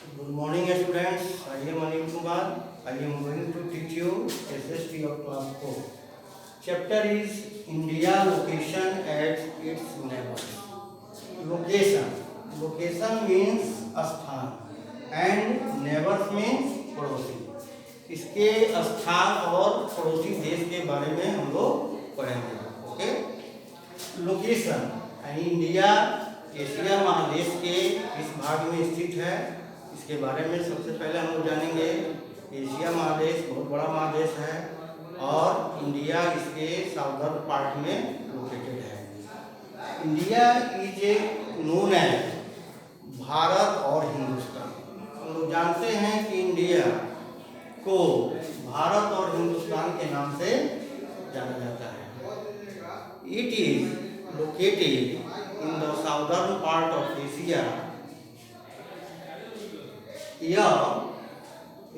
Good morning, students. I am Anil Kumar. I am going to teach you SST of class 4. Chapter is India location at its neighbors. Location. Location means स्थान and neighbors means पड़ोसी. इसके स्थान और पड़ोसी देश के बारे में हम लोग पढ़ेंगे. ओके. लोकेशन. इंडिया एशिया महादेश के इस भाग में स्थित है. इसके बारे में सबसे पहले हम लोग जानेंगे. एशिया महादेश बहुत बड़ा महादेश है और इंडिया इसके साउदर्न पार्ट में लोकेटेड है. India is a known as Bharat और हिंदुस्तान. हम लोग जानते हैं कि इंडिया को भारत और हिंदुस्तान के नाम से जाना जाता है. It is located in the southern part of Asia. यह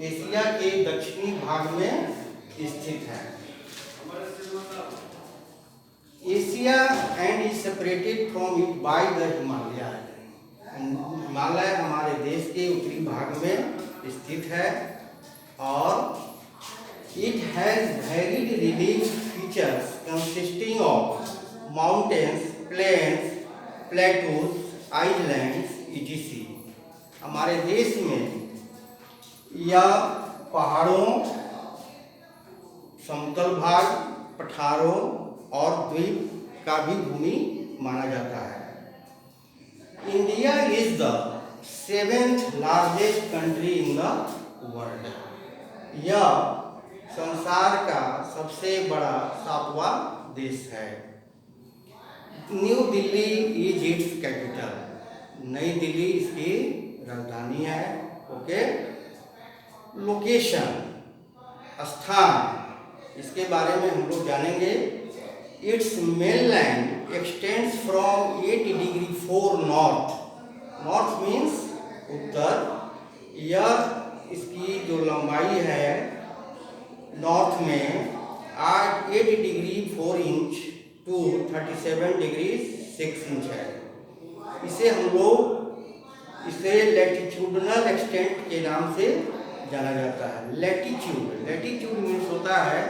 एशिया के दक्षिणी भाग में स्थित है. Asia and is separated from it by the Himalaya. Himalaya हमारे देश के उत्तरी भाग में स्थित है और it has varied relief features consisting of mountains, plains, plateaus, islands etc. हमारे देश में यह पहाड़ों, समतल भाग, पठारों और द्वीप का भी भूमि माना जाता है. India is the 7th largest country in the world. यह संसार का सबसे बड़ा 7वां देश है. New Delhi is it's capital. नई दिल्ली इसकी राजधानी है. ओके. लोकेशन, स्थान, इसके बारे में हम लोग जानेंगे. It's mainland extends from 80 degree 4 north. North means उत्तर. यह इसकी जो लंबाई है नॉर्थ में 80 degree 4 inch to 37 degree 6 inch है. इसे हम लोग लैटिट्यूडनल एक्सटेंट के नाम से जाना जाता है. लैटिट्यूड मीन्स होता है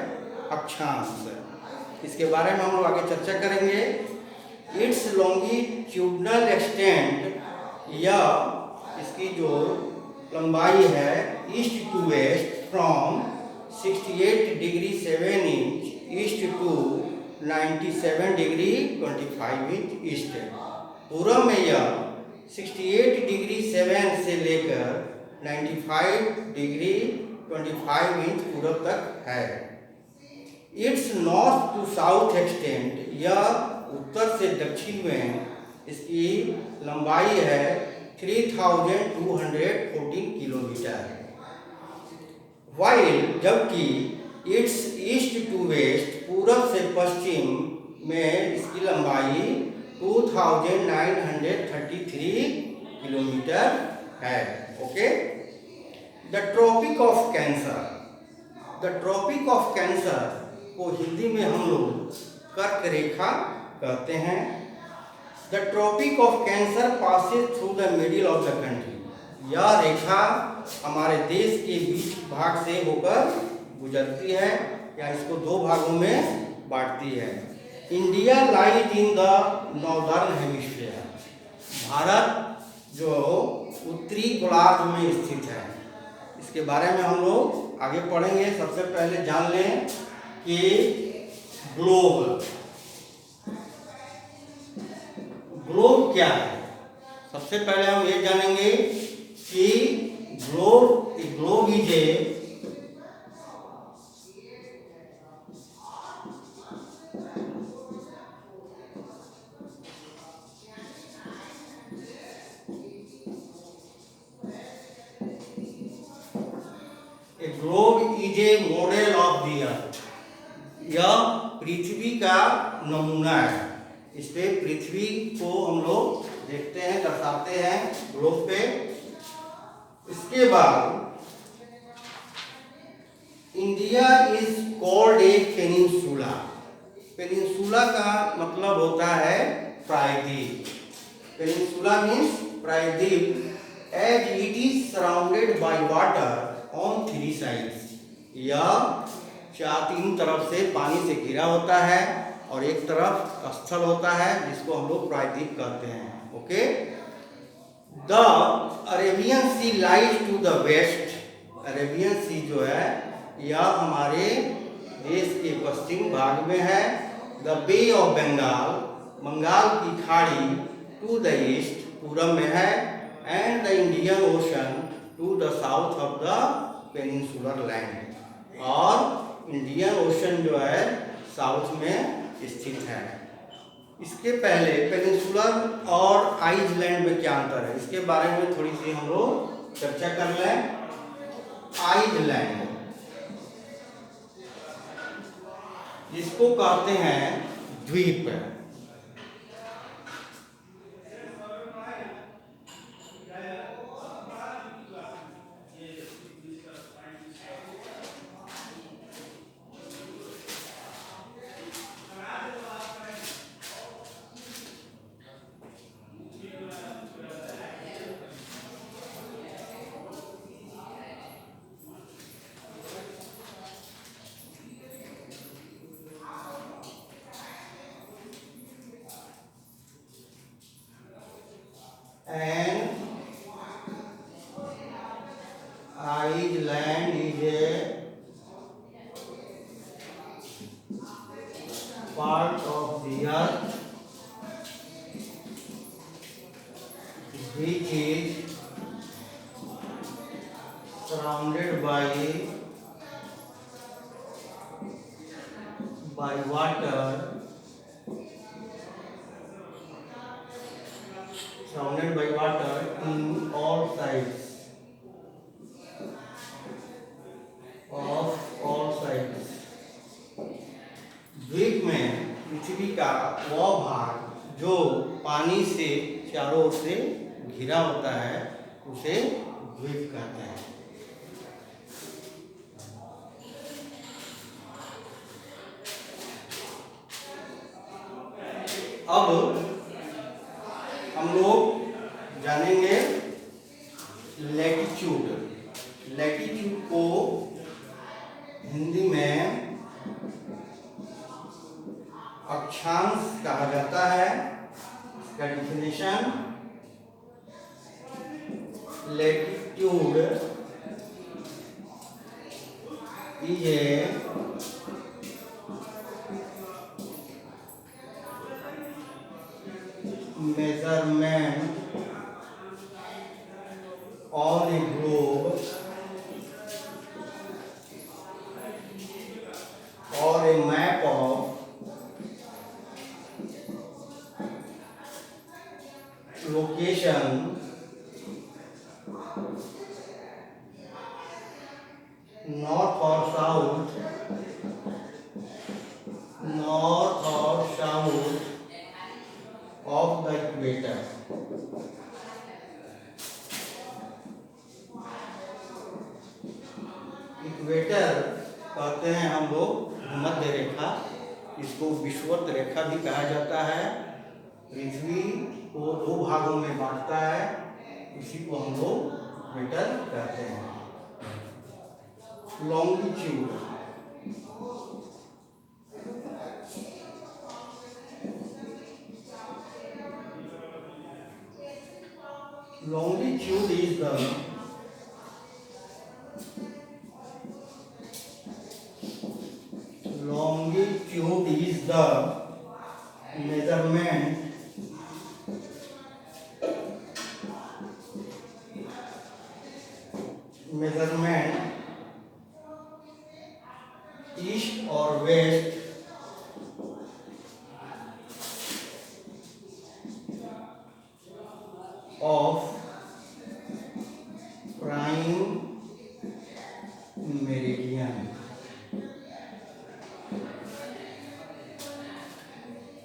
अक्षांश. इसके बारे में हम लोग आगे चर्चा करेंगे. इट्स लॉन्गिट्यूडनल एक्सटेंट, या इसकी जो लंबाई है east to west from 68 degree 7 inch east to 97 degree 25 inch east. पूर्व में यह 68 डिग्री 7 से लेकर 95 डिग्री 25 इंच पूर्व तक है. It's north to south extent, यह उत्तर से दक्षिण में इसकी लंबाई है 3214 किलोमीटर. वाइल, जबकि इट्स ईस्ट टू वेस्ट, पूर्व से पश्चिम में इसकी लंबाई 2933 किलोमीटर है. Okay. The Tropic of Cancer. The Tropic of Cancer को हिंदी में हम लोग कर्क रेखा कहते हैं. The Tropic of Cancer passes through the middle of the country. यह रेखा हमारे देश के बीच भाग से होकर गुजरती है या इसको दो भागों में बांटती है. India lies in the northern hemisphere. Bharat जो उत्तरी गोलार्ध में स्थित है. इसके बारे में हम लोग आगे पढ़ेंगे. सबसे पहले जान लें कि ग्लोब क्या है. सबसे पहले हम ये जानेंगे कि globe is a model of the earth. यह पृथ्वी का नमूना है. इस पे पृथ्वी को हम लोग देखते हैं, दर्शाते हैं ग्लोब पे. इसके बाद India is called a peninsula. Peninsula का मतलब होता है प्रायद्वीप. पेनिनसुला मीन्स प्रायद्वीप as it is surrounded by water on three sides. यह तीन तरफ से पानी से घिरा होता है और एक तरफ स्थल होता है जिसको हम लोग प्रायद्वीप कहते हैं. Okay. The Arabian sea lies to the west. Arabian sea जो है यह हमारे देश के पश्चिम भाग में है. The Bay of Bengal, Bengal की खाड़ी, टू द ईस्ट, पूरब में है. And the Indian Ocean to the south of the peninsular land. और इंडियन ओशन जो है साउथ में स्थित है. इसके पहले पेनिनसुलर और आइलैंड में क्या अंतर है इसके बारे में थोड़ी सी हम लोग चर्चा कर लें. आइलैंड जिसको कहते हैं द्वीप. And island is a part of the earth which is surrounded by water, surrounded by water in all sides. द्वीप में पृथ्वी का वह भाग जो पानी से चारों ओर से घिरा होता है उसे द्वीप कहते हैं. अब हम लोग जानेंगे लैटिट्यूड. लैटिट्यूड को हिंदी में अक्षांश कहा जाता है. इसका definition, latitude is a measurement on a globe or a map of location north or south of the equator. Equator कहते हैं हम लोग भूमध्य रेखा. इसको विषुवत रेखा भी कहा जाता है. पृथ्वी को दो भागों में बांटता है, इसी को हम लोग इक्वेटर कहते हैं. Longitude, longitude is the measurement east or west of prime meridian.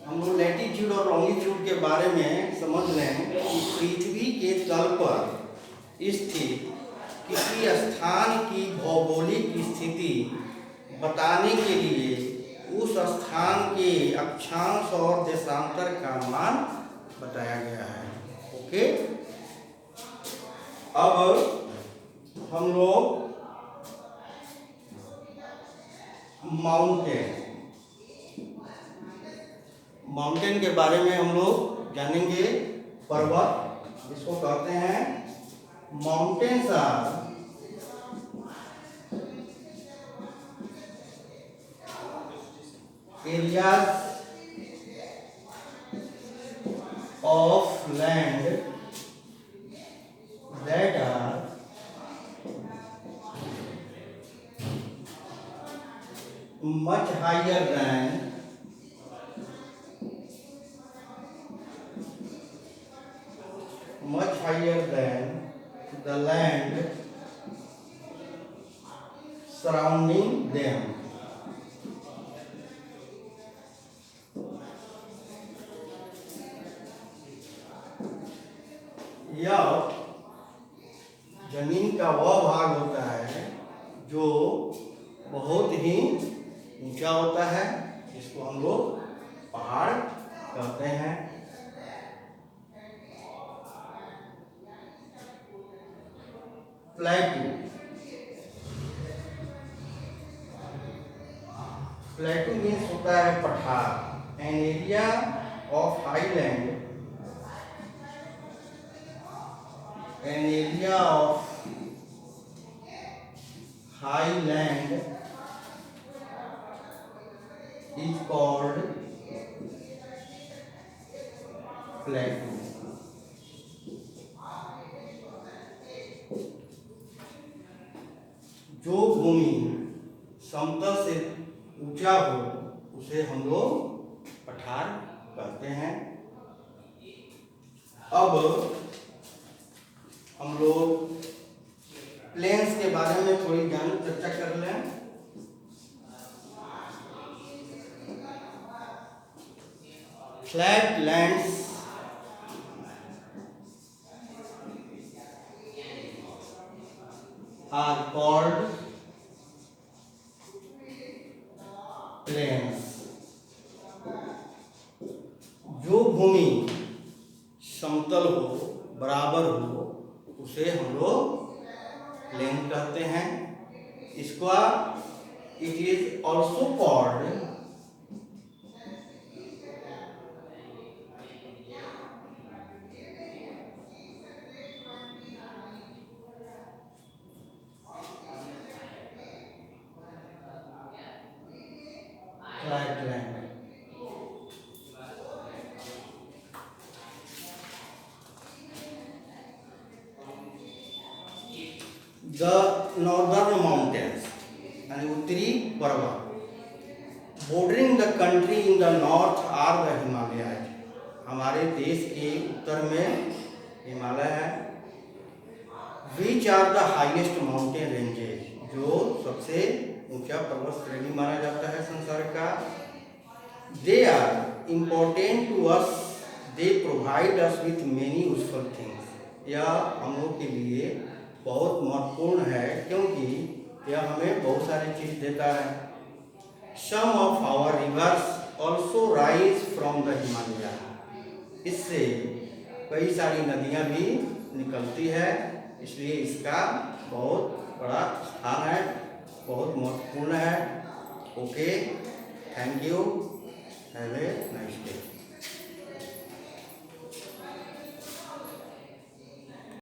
हम लोग लैटिट्यूड और लॉन्गिट्यूड के बारे में समझ लें कि पृथ्वी के तल पर स्थित किसी स्थान की भौगोलिक स्थिति बताने के लिए उस स्थान के अक्षांश और देशांतर का मान बताया गया है. ओके. अब हम लोग माउंटेन के बारे में हम लोग जानेंगे। पर्वत, इसको कहते हैं mountains are areas of land that are much higher than the land surrounding them. यह जमीन का वह भाग होता है जो बहुत ही ऊंचा होता है, जिसको हम लोग पहाड़ कहते हैं। प्लेटू मीन्स होता है पठार। An area of highland, is called plateau. जो भूमि समतल से ऊंचा हो उसे हम लोग पठार कहते हैं। अब हम लोग प्लेन्स के बारे में थोड़ी चर्चा कर लें। Flatlands are called plains. जो भूमि समतल हो, बराबर हो, उसे हम लोग प्लेन कहते हैं। इसका it is also called flatland. The northern mountains यानी उत्तरी पर्वत bordering the country in the north are the Himalayas. हमारे देश के उत्तर में हिमालय है। Which are the highest mountain ranges, जो सबसे ऊंचा पर्वत श्रेणी माना जाता है संसार का। They are important to us. They provide us with many useful things. यह हम लोग के लिए बहुत महत्वपूर्ण है क्योंकि यह हमें बहुत सारी चीज देता है। Some of our rivers also rise from the Himalaya. इससे कई सारी नदियां भी निकलती है, इसलिए इसका बहुत बड़ा स्थान है, बहुत महत्वपूर्ण है। Okay, thank you, have a nice day.